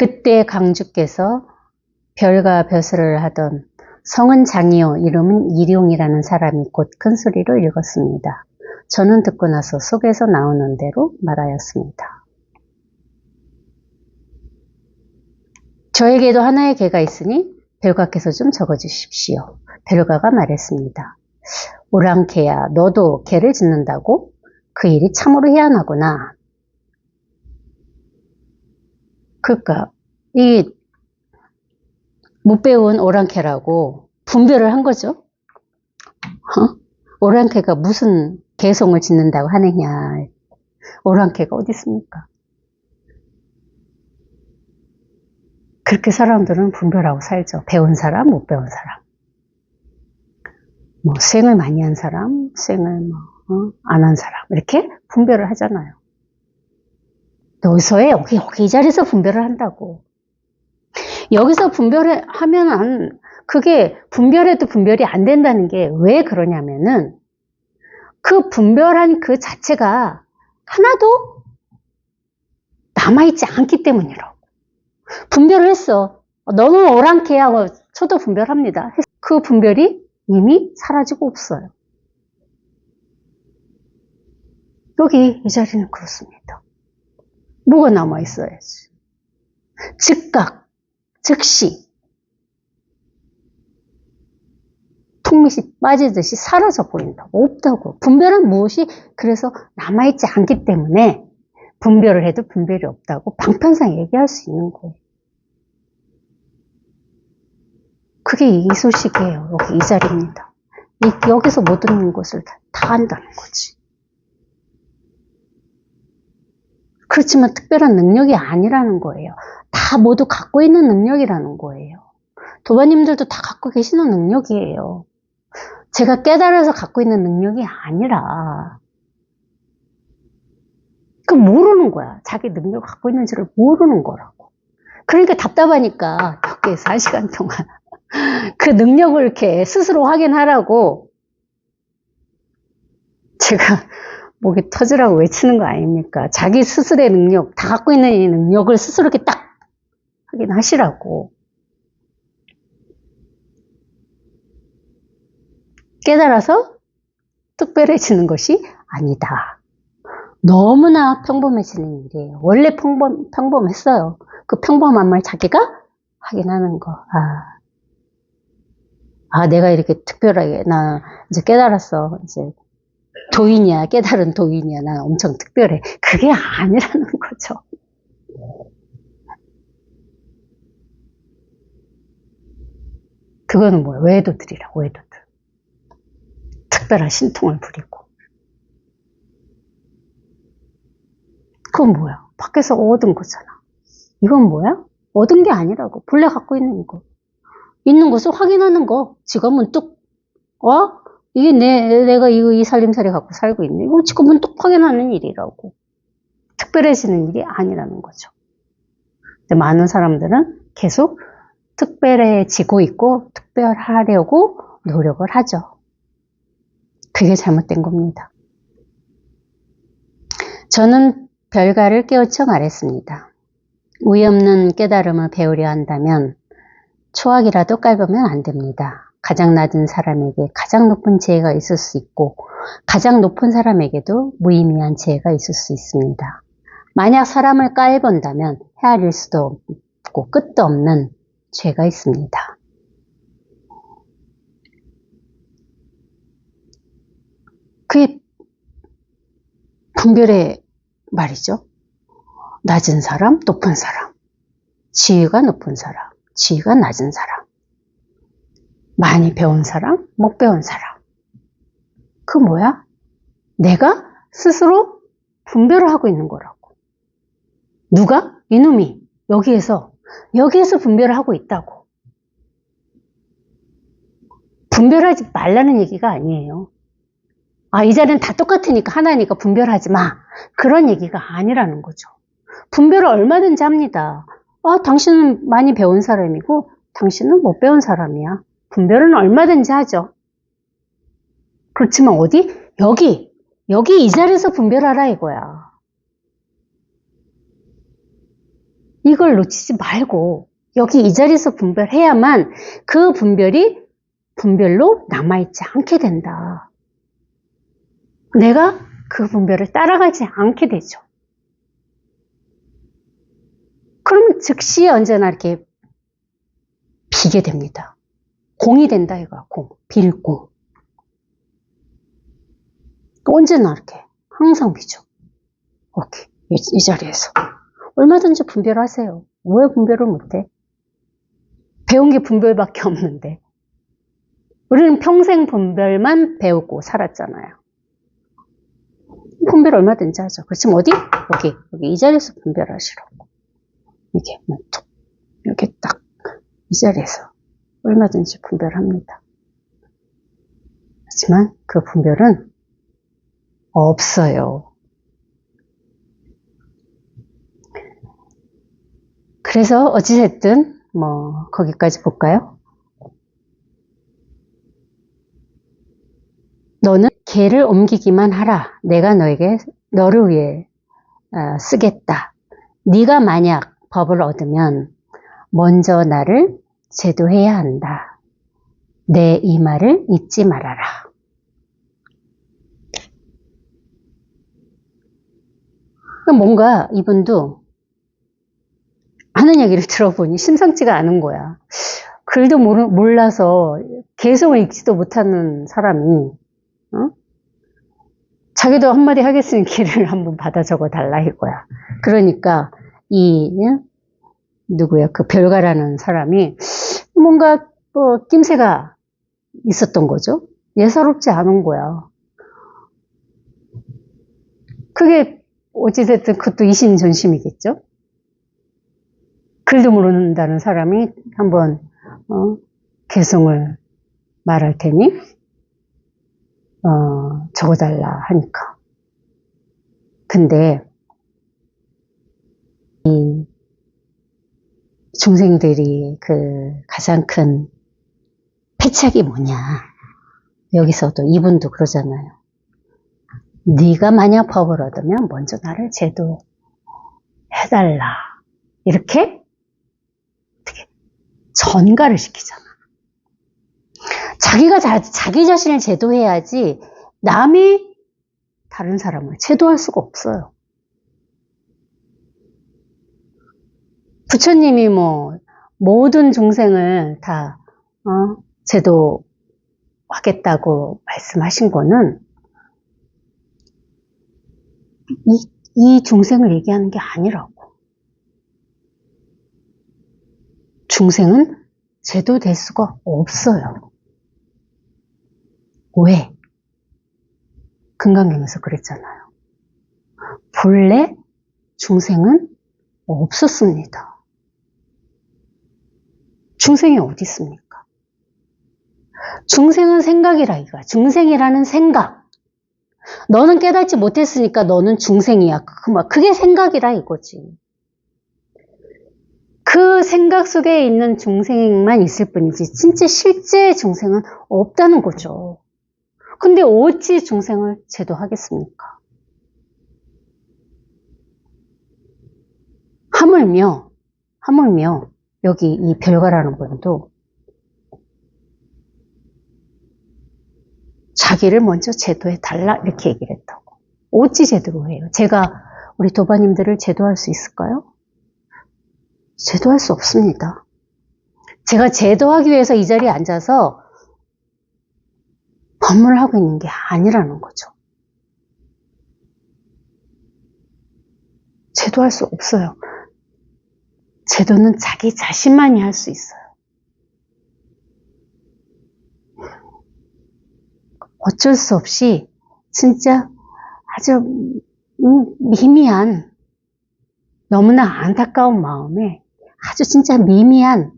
그때 강주께서 별과 벼슬을 하던 성은 장이요 이름은 일용이라는 사람이 곧 큰 소리로 읽었습니다. 저는 듣고 나서 속에서 나오는 대로 말하였습니다. 저에게도 하나의 개가 있으니 별가께서 좀 적어주십시오. 별가가 말했습니다. 오랑캐야, 너도 개를 짓는다고? 그 일이 참으로 희한하구나. 그러니까 이 못 배운 오랑캐라고 분별을 한 거죠. 오랑캐가 무슨 개송을 짓는다고 하느냐. 오랑캐가 어디 있습니까? 그렇게 사람들은 분별하고 살죠. 배운 사람, 못 배운 사람. 뭐 수행을 많이 한 사람, 수행을 안 한 사람 이렇게 분별을 하잖아요. 여기서에 여기 이 자리에서 분별을 한다고. 여기서 분별을 하면 그게 분별해도 분별이 안 된다는 게 왜 그러냐면은 그 분별한 그 자체가 하나도 남아있지 않기 때문이라고. 분별을 했어. 너는 오랑캐야. 저도 분별합니다. 그 분별이 이미 사라지고 없어요. 여기 이 자리는 그렇습니다. 뭐가 남아있어야지. 즉각, 즉시 통밋이 빠지듯이 사라져 버린다고. 없다고. 분별은 무엇이 그래서 남아있지 않기 때문에 분별을 해도 분별이 없다고 방편상 얘기할 수 있는 거예요. 그게 이 소식이에요. 여기 이 자리입니다. 여기서 못 듣는 것을 다 한다는 거지. 그렇지만 특별한 능력이 아니라는 거예요. 다 모두 갖고 있는 능력이라는 거예요. 도반님들도 다 갖고 계시는 능력이에요. 제가 깨달아서 갖고 있는 능력이 아니라 그 모르는 거야. 자기 능력을 갖고 있는지를 모르는 거라고. 그러니까 답답하니까 여기에서 1시간 동안 그 능력을 이렇게 스스로 확인하라고 제가 목이 터지라고 외치는 거 아닙니까? 자기 스스로의 능력, 다 갖고 있는 이 능력을 스스로 이렇게 딱 확인하시라고. 깨달아서 특별해지는 것이 아니다. 너무나 평범해지는 일이에요. 원래 평범했어요. 그 평범함을 자기가 확인하는 거. 내가 이렇게 특별하게, 나 이제 깨달았어. 이제 도인이야, 깨달은 도인이야. 난 엄청 특별해. 그게 아니라는 거죠. 그거는 뭐야? 외도들이라고, 외도들. 특별한 신통을 부리고. 그건 뭐야? 밖에서 얻은 거잖아. 이건 뭐야? 얻은 게 아니라고. 본래 갖고 있는 거. 있는 것을 확인하는 거. 지가 문득, 이게 내가 이 살림살이 갖고 살고 있네. 이거 지금 문득 확인하는 일이라고. 특별해지는 일이 아니라는 거죠. 근데 많은 사람들은 계속 특별해지고 있고, 특별하려고 노력을 하죠. 그게 잘못된 겁니다. 저는 별가를 깨우쳐 말했습니다. 우애 없는 깨달음을 배우려 한다면 초학이라도 깔보면 안 됩니다. 가장 낮은 사람에게 가장 높은 지혜가 있을 수 있고 가장 높은 사람에게도 무의미한 지혜가 있을 수 있습니다. 만약 사람을 깔본다면 헤아릴 수도 없고 끝도 없는 죄가 있습니다. 그게 분별의 말이죠. 낮은 사람, 높은 사람, 지위가 높은 사람, 지위가 낮은 사람, 많이 배운 사람, 못 배운 사람. 그 뭐야? 내가 스스로 분별을 하고 있는 거라고. 누가? 이놈이 여기에서 분별을 하고 있다고. 분별하지 말라는 얘기가 아니에요. 이 자리는 다 똑같으니까 하나니까 분별하지 마. 그런 얘기가 아니라는 거죠. 분별을 얼마든지 합니다. 당신은 많이 배운 사람이고 당신은 못 배운 사람이야. 분별은 얼마든지 하죠. 그렇지만 어디? 여기 이 자리에서 분별하라 이거야. 이걸 놓치지 말고 여기 이 자리에서 분별해야만 그 분별이 분별로 남아있지 않게 된다. 내가 그 분별을 따라가지 않게 되죠. 그러면 즉시 언제나 이렇게 비게 됩니다. 공이 된다 이거야. 공, 빌공. 언제나 이렇게 항상 비죠. 오케이. 이 자리에서 얼마든지 분별하세요. 왜 분별을 못해? 배운 게 분별밖에 없는데. 우리는 평생 분별만 배우고 살았잖아요. 분별 얼마든지 하죠. 그렇지만 어디? 여기 이 자리에서 분별하시라고. 이게 툭 이렇게 딱 이 자리에서 얼마든지 분별합니다. 하지만 그 분별은 없어요. 그래서 어찌됐든 거기까지 볼까요? 너는 개를 옮기기만 하라. 내가 너를 위해 쓰겠다. 네가 만약 법을 얻으면 먼저 나를 제도해야 한다. 내 이 말을 잊지 말아라. 뭔가 이분도 하는 얘기를 들어보니 심상치가 않은 거야. 글도 몰라서 개성을 읽지도 못하는 사람이 자기도 한마디 하겠으니 길을 한번 받아 적어 달라 이거야. 그러니까 누구야? 그 별가라는 사람이 뭔가 낌새가 있었던 거죠. 예사롭지 않은 거야. 그게 어찌됐든 그것도 이신전심이겠죠. 글도 모른다는 사람이 한번 개성을 말할 테니 적어달라 하니까. 근데 이 중생들이 그 가장 큰 패착이 뭐냐. 여기서도 이분도 그러잖아요. 네가 만약 법을 얻으면 먼저 나를 제도해달라. 이렇게 어떻게 전가를 시키잖아. 자기가 자기 자신을 제도해야지 남이 다른 사람을 제도할 수가 없어요. 부처님이 모든 중생을 다 제도하겠다고 말씀하신 거는 이 중생을 얘기하는 게 아니라고. 중생은 제도될 수가 없어요. 왜? 금강경에서 그랬잖아요. 본래 중생은 없었습니다. 중생이 어디 있습니까? 중생은 생각이라 이거야. 중생이라는 생각. 너는 깨닫지 못했으니까 너는 중생이야. 그게 생각이라 이거지. 그 생각 속에 있는 중생만 있을 뿐이지 진짜 실제 중생은 없다는 거죠. 근데 어찌 중생을 제도하겠습니까? 하물며 여기 이 별가라는 분도 자기를 먼저 제도해 달라 이렇게 얘기를 했다고. 어찌 제도로 해요? 제가 우리 도바님들을 제도할 수 있을까요? 제도할 수 없습니다. 제가 제도하기 위해서 이 자리에 앉아서 법문을 하고 있는 게 아니라는 거죠. 제도할 수 없어요. 제도는 자기 자신만이 할 수 있어요. 어쩔 수 없이 진짜 아주 미미한 너무나 안타까운 마음에 아주 진짜 미미한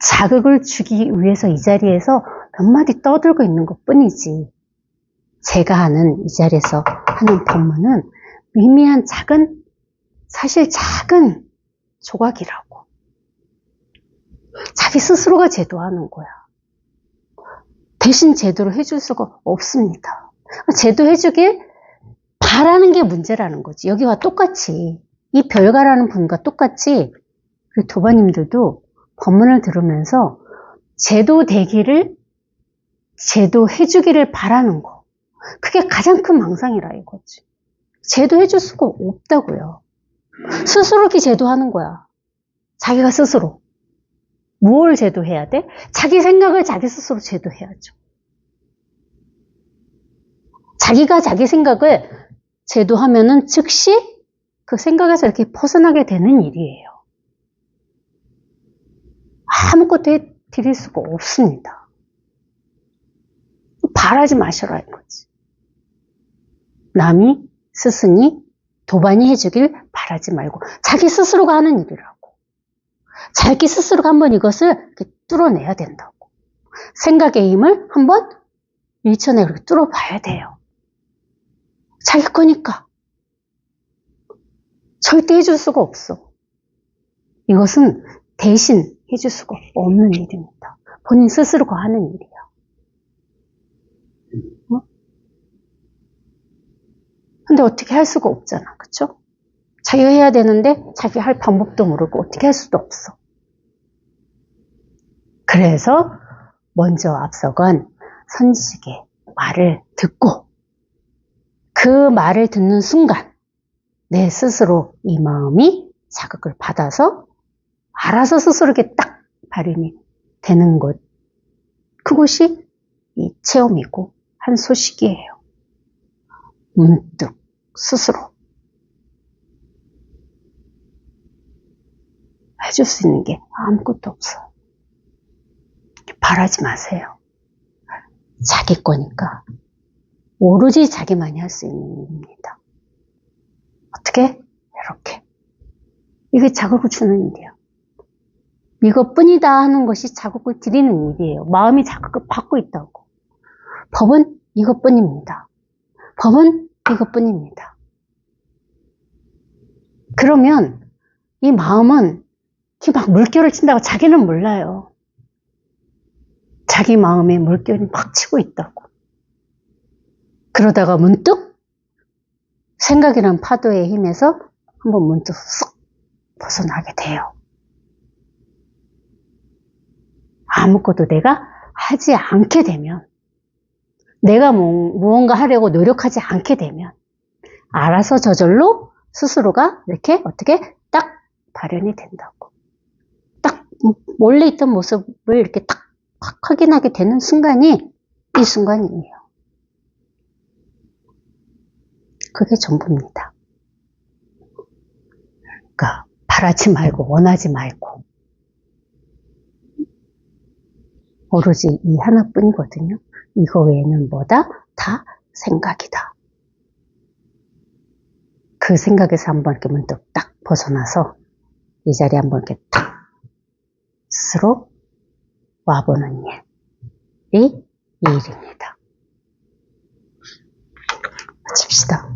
자극을 주기 위해서 이 자리에서 몇 마디 떠들고 있는 것 뿐이지 제가 하는 이 자리에서 하는 법문은 미미한 사실 작은 조각이라고. 자기 스스로가 제도하는 거야. 대신 제도를 해줄 수가 없습니다. 제도해주길 바라는 게 문제라는 거지. 여기와 똑같이 이 별가라는 분과 똑같이 우리 도바님들도 법문을 들으면서 제도되기를, 제도해주기를 바라는 거. 그게 가장 큰 망상이라 이거지. 제도해줄 수가 없다고요. 스스로 이렇게 제도하는 거야. 자기가 스스로. 무엇을 제도해야 돼? 자기 생각을 자기 스스로 제도해야죠. 자기가 자기 생각을 제도하면은 즉시 그 생각에서 이렇게 벗어나게 되는 일이에요. 아무것도 해드릴 수가 없습니다. 바라지 마셔라 이거지. 남이, 스승이, 도반이 해주길 바라지 말고 자기 스스로가 하는 일이라고. 자기 스스로가 한번 이것을 이렇게 뚫어내야 된다고. 생각의 힘을 한번 밀쳐내 그렇게 뚫어봐야 돼요. 자기 거니까. 절대 해줄 수가 없어. 이것은 대신 해줄 수가 없는 일입니다. 본인 스스로가 하는 일이야. 근데 어떻게 할 수가 없잖아. 그쵸? 자기가 해야 되는데 자기가 할 방법도 모르고 어떻게 할 수도 없어. 그래서 먼저 앞서건 선지식의 말을 듣고 그 말을 듣는 순간 내 스스로 이 마음이 자극을 받아서 알아서 스스로 이렇게 딱 발현이 되는 곳. 그곳이 이 체험이고 한 소식이에요. 문득 스스로 해줄 수 있는 게 아무것도 없어요. 바라지 마세요. 자기 거니까 오로지 자기만이 할 수 있는 일입니다. 어떻게? 이렇게. 이게 자극을 주는 일이야. 이것뿐이다 하는 것이 자극을 드리는 일이에요. 마음이 자극을 받고 있다고. 법은 이것뿐입니다. 법은 이것뿐입니다. 그러면 이 마음은 막 물결을 친다고 자기는 몰라요. 자기 마음에 물결이 막 치고 있다고. 그러다가 문득 생각이란 파도의 힘에서 한번 문득 쏙 벗어나게 돼요. 아무것도 내가 하지 않게 되면, 내가 무언가 하려고 노력하지 않게 되면 알아서 저절로 스스로가 이렇게 어떻게 딱 발현이 된다고. 딱 원래 있던 모습을 이렇게 딱 확인하게 되는 순간이 이 순간이에요. 그게 전부입니다. 그러니까 바라지 말고 원하지 말고 오로지 이 하나뿐이거든요. 이거 외에는 뭐다? 다 생각이다. 그 생각에서 한번 이렇게 문득 딱 벗어나서 이 자리에 한번 이렇게 딱 스스로 와보는 일이 이 일입니다. 마칩시다.